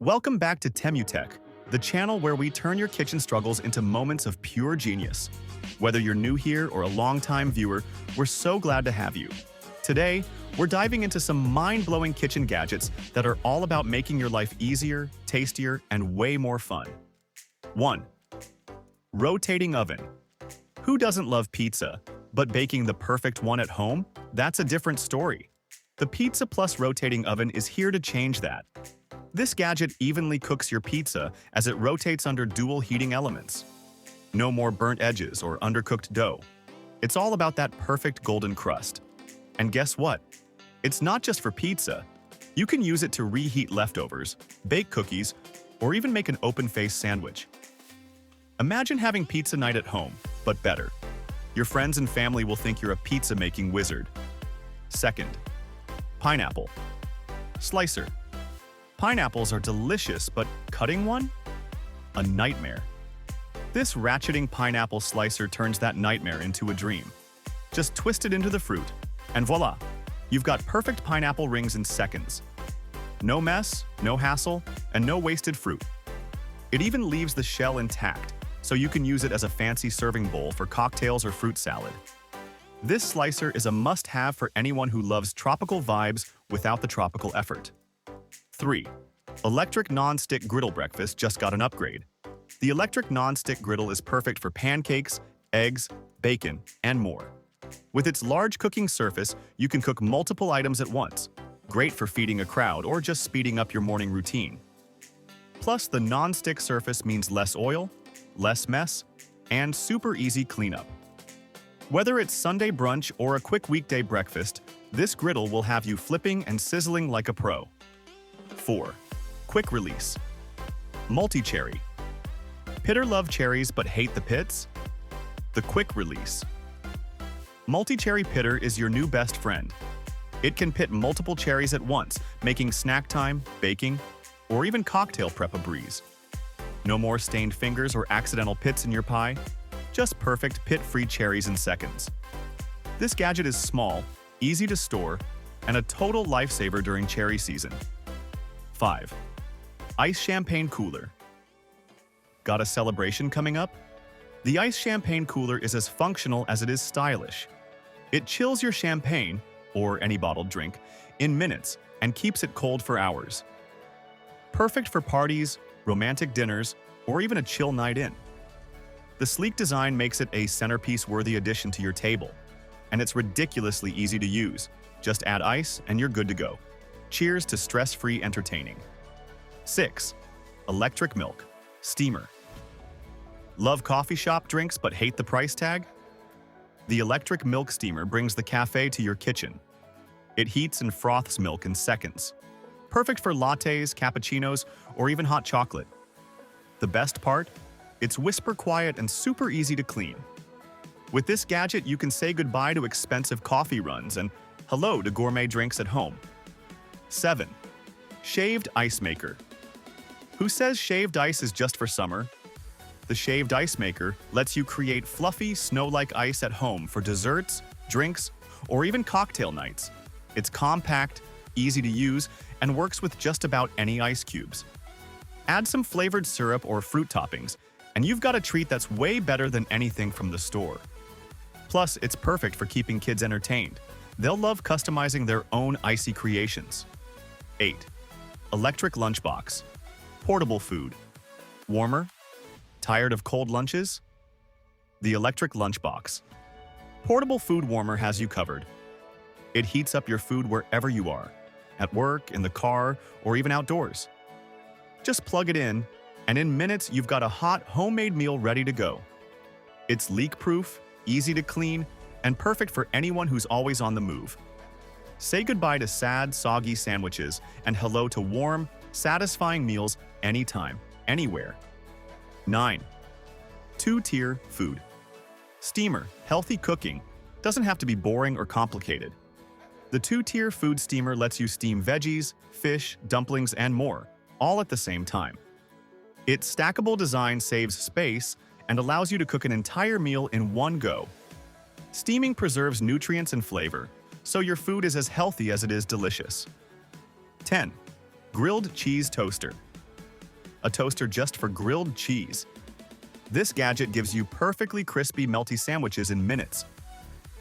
Welcome back to Temutech, the channel where we turn your kitchen struggles into moments of pure genius. Whether you're new here or a longtime viewer, we're so glad to have you. Today, we're diving into some mind-blowing kitchen gadgets that are all about making your life easier, tastier, and way more fun. 1. Rotating oven. Who doesn't love pizza? But baking the perfect one at home? That's a different story. The Pizza Plus rotating oven is here to change that. This gadget evenly cooks your pizza as it rotates under dual heating elements. No more burnt edges or undercooked dough. It's all about that perfect golden crust. And guess what? It's not just for pizza. You can use it to reheat leftovers, bake cookies, or even make an open-faced sandwich. Imagine having pizza night at home, but better. Your friends and family will think you're a pizza-making wizard. 2nd, pineapple slicer. Pineapples are delicious, but cutting one? A nightmare. This ratcheting pineapple slicer turns that nightmare into a dream. Just twist it into the fruit, and voila! You've got perfect pineapple rings in seconds. No mess, no hassle, and no wasted fruit. It even leaves the shell intact, so you can use it as a fancy serving bowl for cocktails or fruit salad. This slicer is a must-have for anyone who loves tropical vibes without the tropical effort. 3. Electric non-stick griddle breakfast just got an upgrade. The electric non-stick griddle is perfect for pancakes, eggs, bacon, and more. With its large cooking surface, you can cook multiple items at once. Great for feeding a crowd or just speeding up your morning routine. Plus, the non-stick surface means less oil, less mess, and super easy cleanup. Whether it's Sunday brunch or a quick weekday breakfast, this griddle will have you flipping and sizzling like a pro. 4. Quick release. Multi-cherry. Pitter love cherries but hate the pits? The quick release. Multi-cherry pitter is your new best friend. It can pit multiple cherries at once, making snack time, baking, or even cocktail prep a breeze. No more stained fingers or accidental pits in your pie. Just perfect pit-free cherries in seconds. This gadget is small, easy to store, and a total lifesaver during cherry season. 5. Ice champagne cooler. Got a celebration coming up? The ice champagne cooler is as functional as it is stylish. It chills your champagne, or any bottled drink, in minutes and keeps it cold for hours. Perfect for parties, romantic dinners, or even a chill night in. The sleek design makes it a centerpiece-worthy addition to your table, and it's ridiculously easy to use. Just add ice and you're good to go. Cheers to stress-free entertaining. 6. Electric milk steamer. Love coffee shop drinks but hate the price tag? The electric milk steamer brings the cafe to your kitchen. It heats and froths milk in seconds. Perfect for lattes, cappuccinos, or even hot chocolate. The best part? It's whisper quiet and super easy to clean. With this gadget, you can say goodbye to expensive coffee runs and hello to gourmet drinks at home. 7. Shaved ice maker. Who says shaved ice is just for summer? The shaved ice maker lets you create fluffy, snow-like ice at home for desserts, drinks, or even cocktail nights. It's compact, easy to use, and works with just about any ice cubes. Add some flavored syrup or fruit toppings, and you've got a treat that's way better than anything from the store. Plus, it's perfect for keeping kids entertained. They'll love customizing their own icy creations. 8. Electric lunchbox. Portable food. Warmer? Tired of cold lunches? The electric lunchbox. Portable food warmer has you covered. It heats up your food wherever you are, at work, in the car, or even outdoors. Just plug it in, and in minutes you've got a hot, homemade meal ready to go. It's leak-proof, easy to clean, and perfect for anyone who's always on the move. Say goodbye to sad, soggy sandwiches and hello to warm, satisfying meals anytime, anywhere. 9. Two-tier food. Steamer, healthy cooking. Doesn't have to be boring or complicated. The two-tier food steamer lets you steam veggies, fish, dumplings, and more, all at the same time. Its stackable design saves space and allows you to cook an entire meal in one go. Steaming preserves nutrients and flavor, so your food is as healthy as it is delicious. 10. Grilled cheese toaster. a toaster just for grilled cheese. This gadget gives you perfectly crispy, melty sandwiches in minutes.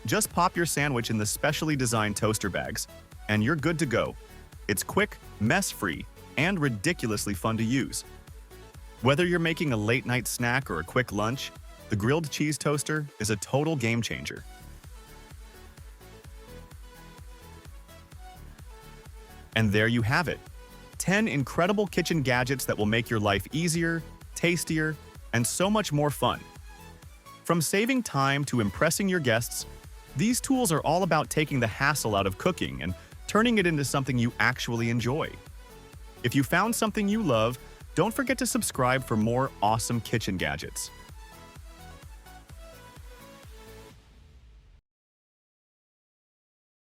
Just pop your sandwich in the specially designed toaster bags, and you're good to go. It's quick, mess-free, and ridiculously fun to use. Whether you're making a late-night snack or a quick lunch, the grilled cheese toaster is a total game changer. And there you have it. 10 incredible kitchen gadgets that will make your life easier, tastier, and so much more fun. From saving time to impressing your guests, these tools are all about taking the hassle out of cooking and turning it into something you actually enjoy. If you found something you love, don't forget to subscribe for more awesome kitchen gadgets.